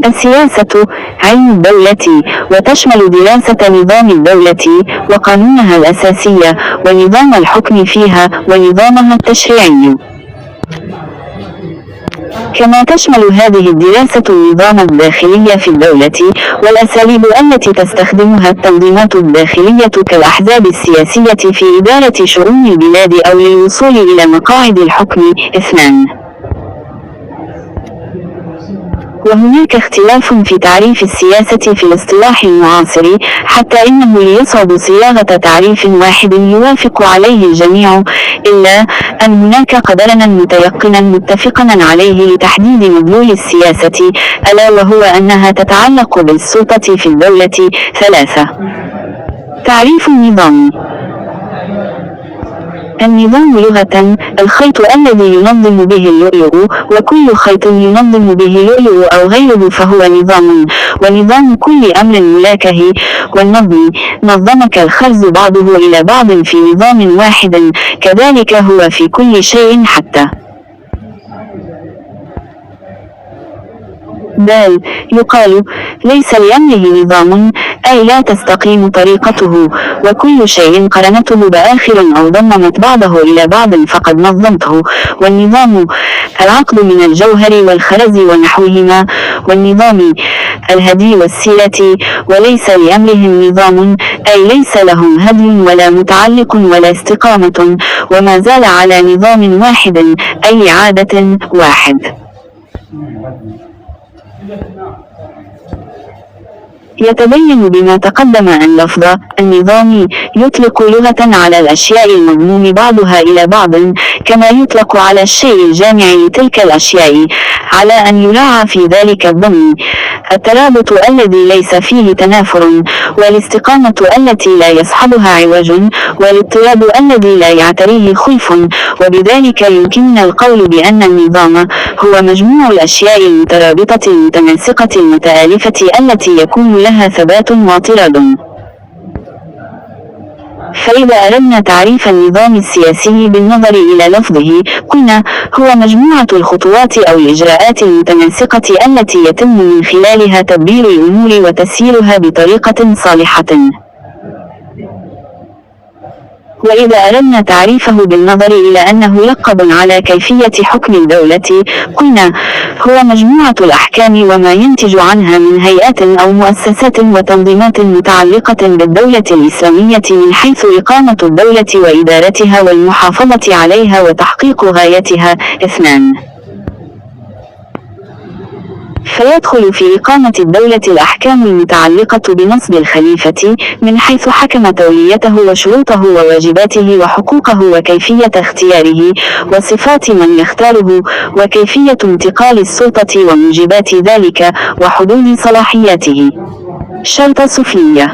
السياسة علم الدولة، وتشمل دراسة نظام الدولة وقانونها الأساسية ونظام الحكم فيها ونظامها التشريعي. كما تشمل هذه الدراسة النظام الداخلي في الدولة والأساليب التي تستخدمها التنظيمات الداخلية كالأحزاب السياسية في إدارة شؤون البلاد أو للوصول إلى مقاعد الحكم. 2. وهناك اختلاف في تعريف السياسة في الاصطلاح المعاصر، حتى إنه ليصعب صياغة تعريف واحد يوافق عليه الجميع، إلا أن هناك قدرا متيقنا متفقا عليه لتحديد مدلول السياسة، ألا وهو أنها تتعلق بالسلطة في الدولة. 3. تعريف النظام. النظام لغة الخيط الذي ينظم به اللؤلؤ، وكل خيط ينظم به اللؤلؤ أو غيره فهو نظام، ونظام كل أمر ملاكه والنظم نظمك الخرز بعضه إلى بعض في نظام واحد، كذلك هو في كل شيء حتى. بل يقال ليس لأمره نظام، أي لا تستقيم طريقته، وكل شيء قرنته بآخر أو ضممت بعضه إلى بعض فقد نظمته. والنظام العقد من الجوهر والخرز ونحوهما، والنظام الهدي والسيرة، وليس لأمرهم نظام، أي ليس لهم هدي ولا متعلق ولا استقامة، وما زال على نظام واحد، أي عادة واحد. يتبين بما تقدم أن لفظ النظام يطلق لغة على الأشياء المضموم بعضها إلى بعض، كما يطلق على الشيء الجامع لتلك الأشياء، على أن يراعى في ذلك الضمن الترابط الذي ليس فيه تنافر، والاستقامة التي لا يصحبها عوج، والاضطراب الذي لا يعتريه خلف. وبذلك يمكننا القول بأن النظام هو مجموع الأشياء المترابطة المتناسقة المتآلفة التي يكون لها ثبات واضطراد. فإذا أردنا تعريف النظام السياسي بالنظر إلى لفظه، قلنا هو مجموعة الخطوات أو الإجراءات المتناسقة التي يتم من خلالها تدبير الأمور وتسييرها بطريقة صالحة. وإذا أردنا تعريفه بالنظر إلى أنه يقب على كيفية حكم الدولة، قلنا هو مجموعة الأحكام وما ينتج عنها من هيئات أو مؤسسات وتنظيمات متعلقة بالدولة الإسلامية من حيث إقامة الدولة وإدارتها والمحافظة عليها وتحقيق غايتها. 2. فيدخل في إقامة الدولة الأحكام المتعلقة بنصب الخليفة من حيث حكم توليته وشروطه وواجباته وحقوقه وكيفية اختياره وصفات من يختاره وكيفية انتقال السلطة وموجبات ذلك وحدود صلاحياته. شرط سفلية.